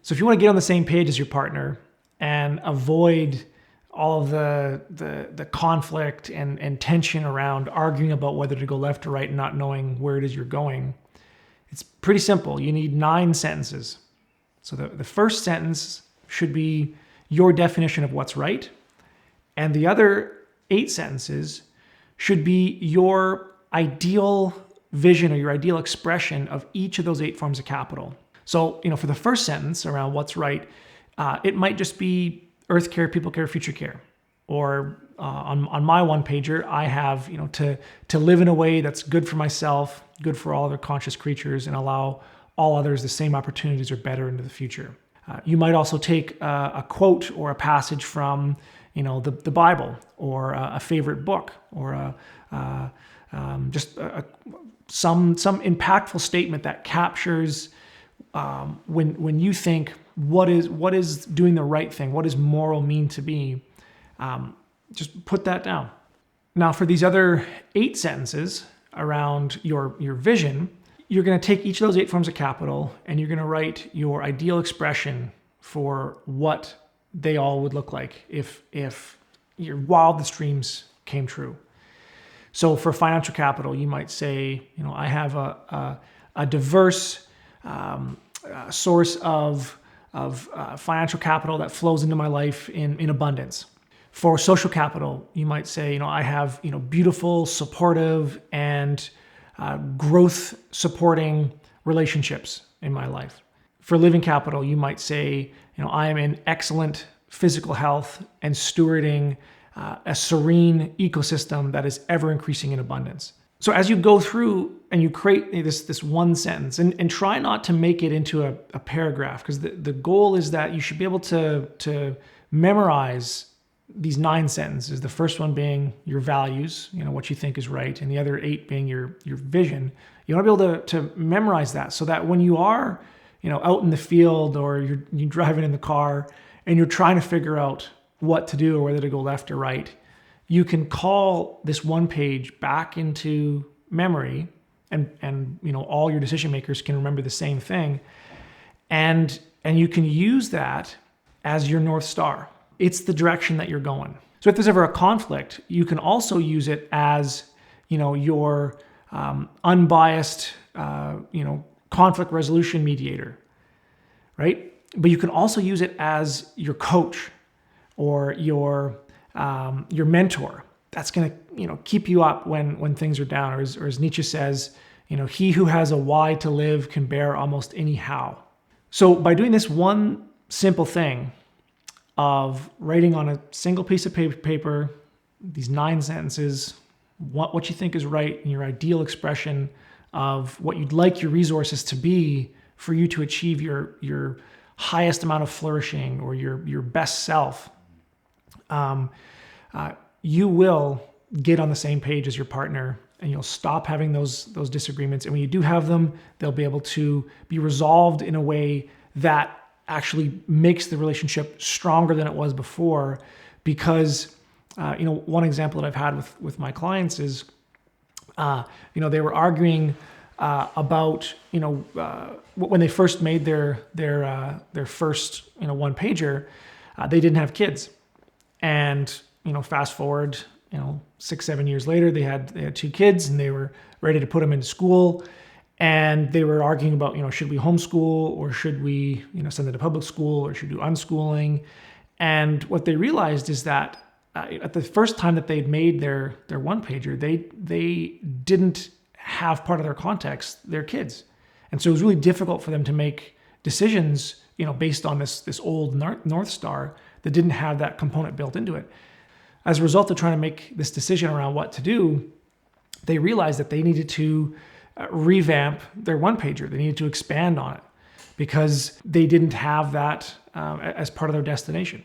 So if you want to get on the same page as your partner and avoid all of the conflict and tension around arguing about whether to go left or right and not knowing where it is you're going, it's pretty simple. You need 9 sentences. So the first sentence should be your definition of what's right. And the other 8 sentences should be your ideal vision or your ideal expression of each of those 8 forms of capital. So, for the first sentence around what's right, it might just be earth care, people care, future care. Or on my one pager, I have, to live in a way that's good for myself, good for all other conscious creatures, and allow all others the same opportunities or better into the future. You might also take a quote or a passage from, the Bible, or a favorite book, or some impactful statement that captures when you think what is doing the right thing, what does moral mean to be. Just put that down. Now, for these other 8 sentences around your vision, you're going to take each of those 8 forms of capital and you're going to write your ideal expression for what they all would look like if your wildest dreams came true. So for financial capital, you might say, I have a diverse source of financial capital that flows into my life in abundance. For social capital, you might say, I have beautiful, supportive, and growth supporting relationships in my life. For living capital, you might say, I am in excellent physical health and stewarding a serene ecosystem that is ever increasing in abundance. So as you go through and you create this one sentence, and try not to make it into a paragraph, because the goal is that you should be able to memorize these 9 sentences. The first one being your values, what you think is right, and the other 8 being your vision. You want to be able to memorize that so that when you are out in the field, or you're driving in the car and you're trying to figure out what to do or whether to go left or right, you can call this one page back into memory, and all your decision makers can remember the same thing, and you can use that as your North Star. It's the direction that you're going. So if there's ever a conflict, you can also use it as your unbiased conflict resolution mediator, right? But you can also use it as your coach or your mentor. That's going to keep you up when things are down, or as Nietzsche says, he who has a why to live can bear almost any how. So by doing this one simple thing of writing on a single piece of paper these 9 sentences, what you think is right, and your ideal expression of what you'd like your resources to be for you to achieve your highest amount of flourishing or your best self, you will get on the same page as your partner, and you'll stop having those disagreements. And when you do have them, they'll be able to be resolved in a way that actually makes the relationship stronger than it was before. Because one example that I've had with my clients is they were arguing about when they first made their first one pager, they didn't have kids, and fast forward 6-7 years later, they had 2 kids, and they were ready to put them into school, and they were arguing about should we homeschool, or should we send them to public school, or should we do unschooling. And what they realized is that at the first time that they'd made their one pager, they didn't have part of their context their kids, and so it was really difficult for them to make decisions based on this old North Star that didn't have that component built into it. As a result of trying to make this decision around what to do, they realized that they needed to revamp their one pager. They needed to expand on it because they didn't have that as part of their destination.